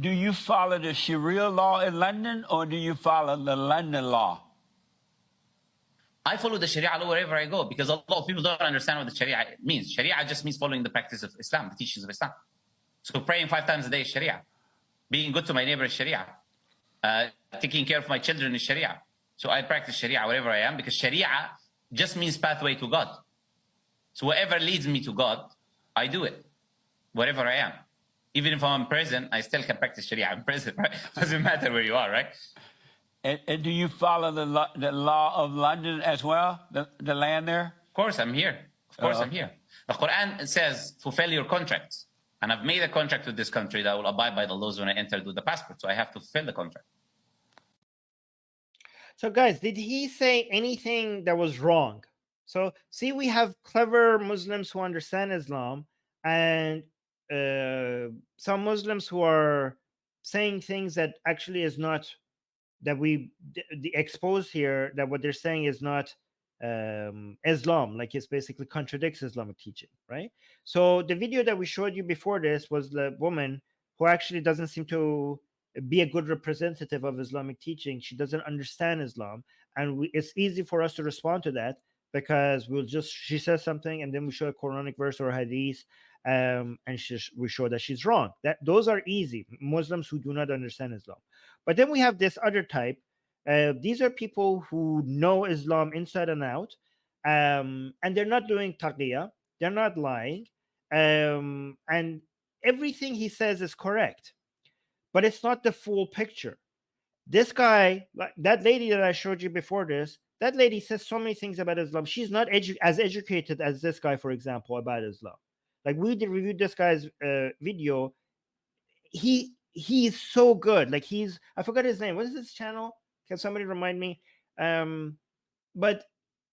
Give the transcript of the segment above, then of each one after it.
Do you follow the Sharia law in London or do you follow the London law? I follow the Sharia law wherever I go because a lot of people don't understand what the Sharia means. Sharia just means following the practice of Islam, the teachings of Islam. So praying 5 times a day is Sharia. Being good to my neighbor is Sharia. Taking care of my children is Sharia. So I practice Sharia wherever I am because Sharia just means pathway to God. So whatever leads me to God, I do it wherever I am. Even if I'm in prison, I still can practice Sharia in prison, right? Doesn't matter where you are, right? And do you follow the law of London as well, the land there? Of course, I'm here. Of course, I'm here. The Quran says, fulfill your contracts. And I've made a contract with this country that I will abide by the laws when I enter with the passport. So I have to fulfill the contract. So guys, did he say anything that was wrong? So see, we have clever Muslims who understand Islam and some Muslims who are saying things that actually is not, that we expose here, that what they're saying is not Islam, like it basically contradicts Islamic teaching, right? So the video that we showed you before this was the woman who actually doesn't seem to be a good representative of Islamic teaching. She doesn't understand Islam, and it's easy for us to respond to that because she says something and then we show a Quranic verse or hadith, and we show that she's wrong. Those are easy. Muslims who do not understand Islam. But then we have this other type. These are people who know Islam inside and out, and they're not doing taqiyya. They're not lying, and everything he says is correct, but it's not the full picture. This guy, like that lady that I showed you before this, that lady says so many things about Islam. She's not as educated as this guy, for example, about Islam. Like we reviewed this guy's video. He's so good. Like I forgot his name. What is his channel? Can somebody remind me? But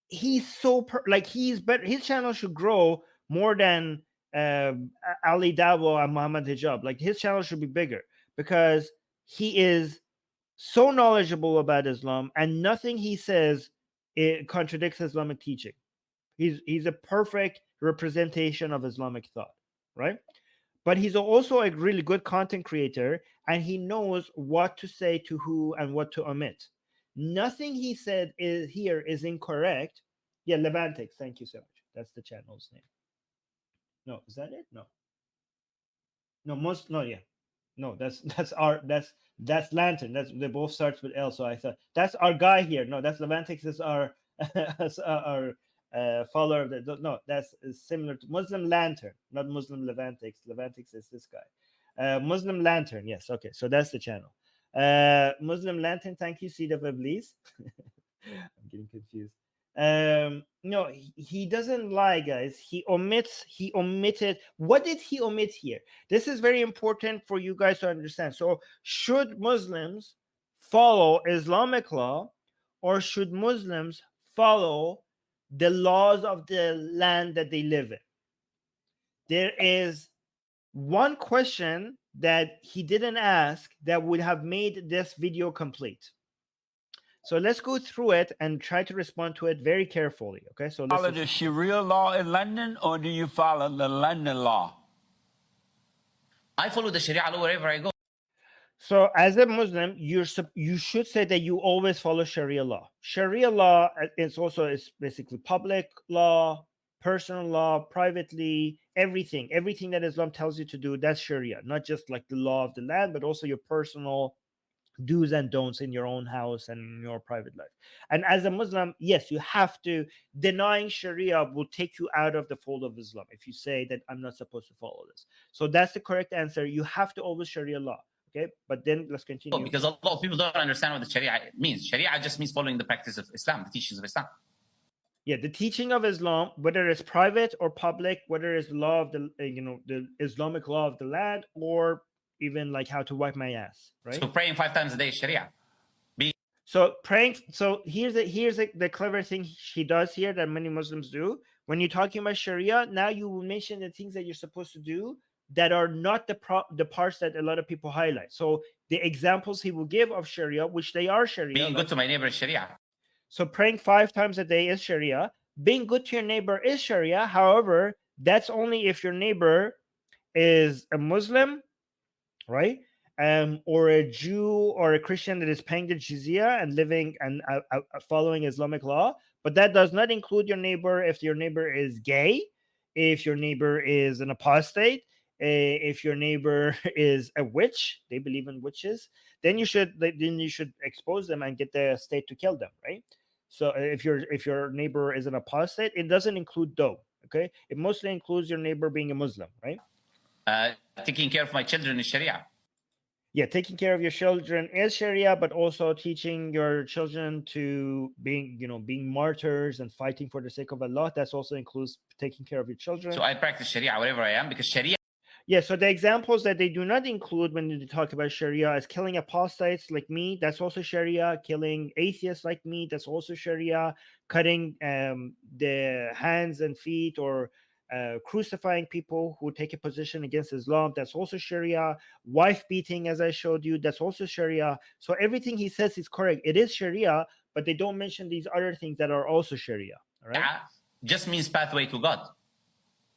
he's so he's better. His channel should grow more than Ali Dabo and Muhammad Hijab. Like his channel should be bigger because he is so knowledgeable about Islam and nothing he says it contradicts Islamic teaching. He's a perfect representation of Islamic thought, right? But he's also a really good content creator and he knows what to say to who and what to omit. Nothing he said here is incorrect. Yeah, Levantix, thank you so much. That's the channel's name. No, is that it? No, yeah. No, that's Lantern. They both starts with L. So I thought that's our guy here. No, that's Levantix is our follower. No, that's similar to Muslim Lantern, not Muslim Levantix. Levantix is this guy. Muslim Lantern. Yes. Okay. So that's the channel. Muslim Lantern. Thank you, CW, please. I'm getting confused. No, he doesn't lie, guys. He omitted. What did he omit here? This is very important for you guys to understand. So should Muslims follow Islamic law or should Muslims follow the laws of the land that they live in? There is one question that he didn't ask that would have made this video complete. So let's go through it and try to respond to it very carefully. Okay, so follow the Sharia law in London or do you follow the London law? I follow the Sharia law wherever I go. So as a Muslim, you should say that you always follow Sharia law. Sharia law is basically public law, personal law, privately, everything that Islam tells you to do, that's Sharia, not just like the law of the land, but also your personal do's and don'ts in your own house and in your private life. And as a Muslim, yes, you have to. Denying Sharia will take you out of the fold of Islam if you say that I'm not supposed to follow this. So that's the correct answer. You have to always Sharia law. Okay, but then let's continue. Because a lot of people don't understand what the Sharia means. Sharia just means following the practice of Islam, the teachings of Islam. Yeah, the teaching of Islam, whether it's private or public, whether it's law of the the Islamic law of the land, or even like how to wipe my ass, right? So praying 5 times a day is Sharia. So praying. So here's the clever thing he does here that many Muslims do. When you're talking about Sharia, now you will mention the things that you're supposed to do that are not the parts that a lot of people highlight. So the examples he will give of Sharia, which they are Sharia. Being good to my neighbor is Sharia. So praying 5 times a day is Sharia. Being good to your neighbor is Sharia. However, that's only if your neighbor is a Muslim, right? or a Jew or a Christian that is paying the jizya and living and following Islamic law. But that does not include your neighbor if your neighbor is gay, if your neighbor is an apostate, if your neighbor is a witch, they believe in witches, then you should expose them and get the state to kill them, right? So if your neighbor is an apostate, it doesn't include though. Okay, it mostly includes your neighbor being a Muslim, right? Taking care of my children is Sharia. Yeah, taking care of your children is Sharia, but also teaching your children to being martyrs and fighting for the sake of Allah. That also includes taking care of your children. So I practice Sharia wherever I am, because Sharia. Yeah, so the examples that they do not include when they talk about Sharia is killing apostates like me, that's also Sharia. Killing atheists like me, that's also Sharia. Cutting the hands and feet or crucifying people who take a position against Islam, that's also Sharia. Wife beating, as I showed you, that's also Sharia. So everything he says is correct. It is Sharia, but they don't mention these other things that are also Sharia. All right? Just means pathway to God.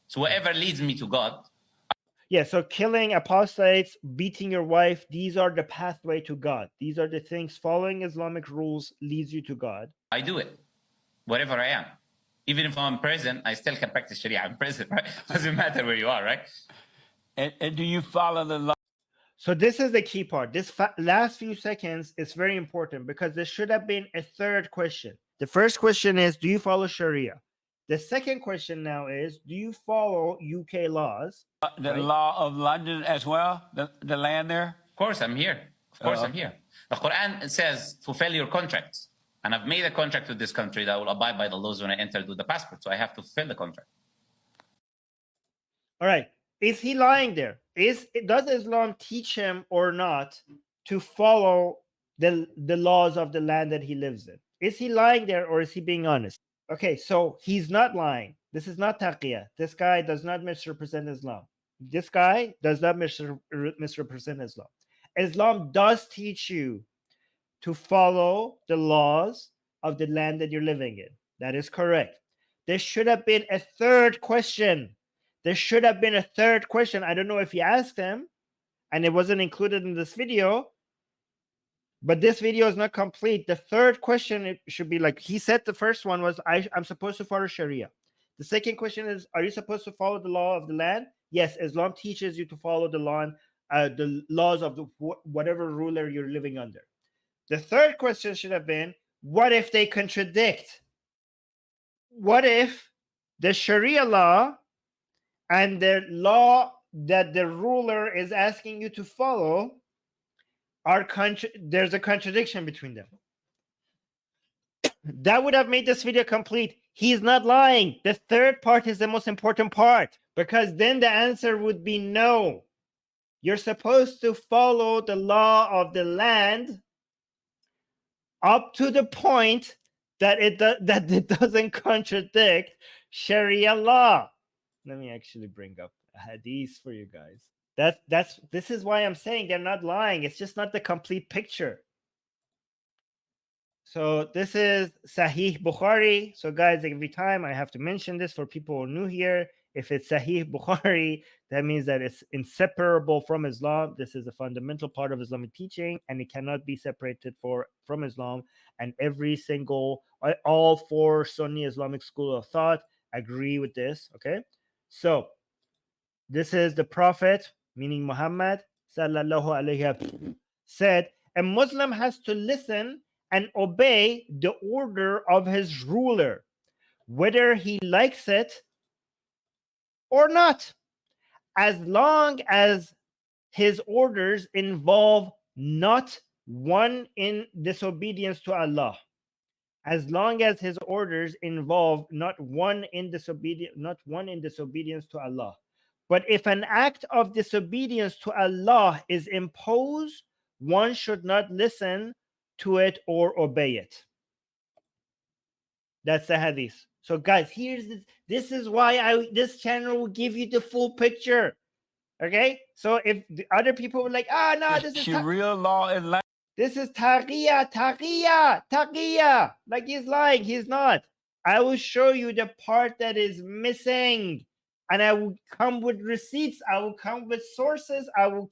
So whatever leads me to God. Yeah, so killing apostates, beating your wife, these are the pathway to God. These are the things, following Islamic rules leads you to God. I do it wherever I am. Even if I'm in prison, I still can practice Sharia in prison, right? Doesn't matter where you are, right? And do you follow the law? So this is the key part. This last few seconds is very important because there should have been a third question. The first question is, do you follow Sharia? The second question now is, do you follow UK laws? The law of London as well, the land there? Of course, I'm here. Of course, I'm here. The Quran says, fulfill your contracts. And I've made a contract with this country that I will abide by the laws when I enter with the passport. So I have to fulfill the contract. All right. Is he lying there? Does Islam teach him or not to follow the laws of the land that he lives in? Is he lying there or is he being honest? Okay, so he's not lying. This is not taqiyya. This guy does not misrepresent Islam. This guy does not misrepresent Islam. Islam does teach you to follow the laws of the land that you're living in. That is correct. There should have been a third question. There should have been a third question. I don't know if you asked him, and it wasn't included in this video, but this video is not complete. The third question, it should be like, he said the first one was, I'm supposed to follow Sharia. The second question is, are you supposed to follow the law of the land? Yes, Islam teaches you to follow the laws of whatever ruler you're living under. The third question should have been, what if they contradict? What if the Sharia law and the law that the ruler is asking you to follow there's a contradiction between them? That would have made this video complete. He's not lying. The third part is the most important part, because then the answer would be no. You're supposed to follow the law of the land up to the point that it doesn't contradict Sharia law. Let me actually bring up a hadith for you guys. This is why I'm saying they're not lying. It's just not the complete picture. So this is Sahih Bukhari. So guys, every time I have to mention this for people who are new here. If it's Sahih Bukhari, that means that it's inseparable from Islam. This is a fundamental part of Islamic teaching, and it cannot be separated from Islam. And all four Sunni Islamic school of thought agree with this. Okay, so this is the Prophet, meaning Muhammad, sallallahu alaihi wasallam, said, a Muslim has to listen and obey the order of his ruler, whether he likes it or not, as long as his orders involve not one in disobedience to Allah. As long as his orders involve not one in disobedience to Allah. But if an act of disobedience to Allah is imposed, one should not listen to it or obey it. That's the hadith. So guys, this is why this channel will give you the full picture. Okay? So if the other people were like, no, this is Sharia law in land. This is taqiyya. Like he's lying. He's not. I will show you the part that is missing. and I will come with receipts. I will come with sources. I will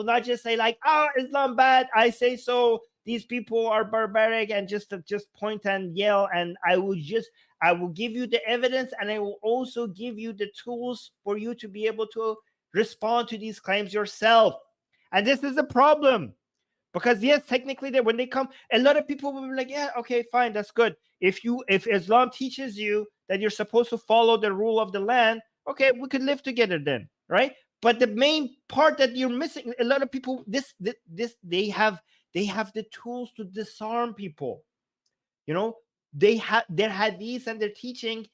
not just say like, "Ah, oh, Islam bad. I say so. These people are barbaric," and just point and yell. And I will give you the evidence, and I will also give you the tools for you to be able to respond to these claims yourself. And this is a problem. Because yes, technically, that when they come, a lot of people will be like, "Yeah, okay, fine, that's good. If Islam teaches you that you're supposed to follow the rule of the land, okay, we could live together then, right?" But the main part that you're missing, a lot of people, they have the tools to disarm people. You know, their hadith and their teaching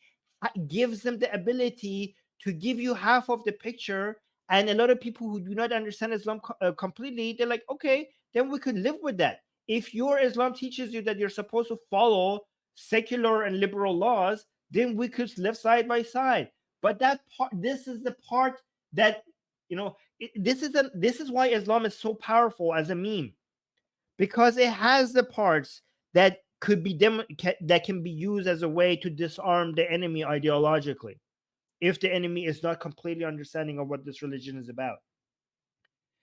gives them the ability to give you half of the picture. And a lot of people who do not understand Islam completely, they're like, okay, then we could live with that. If your Islam teaches you that you're supposed to follow secular and liberal laws, then we could live side by side. But this is the part that, this is why Islam is so powerful as a meme, because it has the parts that could be that can be used as a way to disarm the enemy ideologically, if the enemy is not completely understanding of what this religion is about.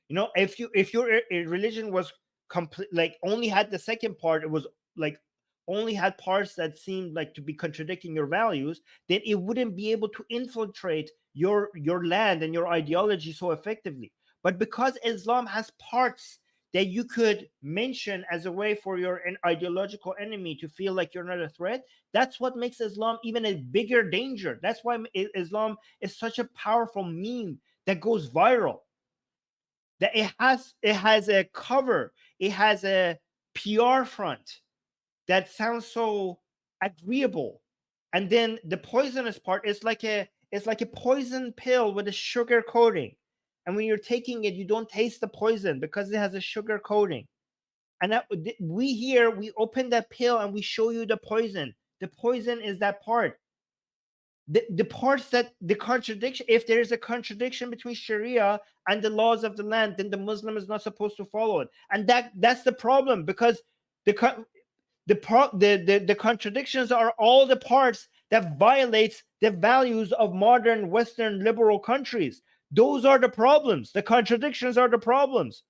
If your religion was complete, like only had the second part, it was like only had parts that seemed like to be contradicting your values, then it wouldn't be able to infiltrate your land and your ideology so effectively. But because Islam has parts that you could mention as a way for your ideological enemy to feel like you're not a threat, that's what makes Islam even a bigger danger. That's why Islam is such a powerful meme that goes viral. That it has a cover, it has a PR front that sounds so agreeable, and then the poisonous part is like a poison pill with a sugar coating, and when you're taking it, you don't taste the poison because it has a sugar coating. And we open that pill and we show you the poison. The poison is that part. The parts that the contradiction, if there is a contradiction between Sharia and the laws of the land, then the Muslim is not supposed to follow it. And that's the problem, because the contradictions are all the parts that violates the values of modern Western liberal countries. Those are the problems. The contradictions are the problems.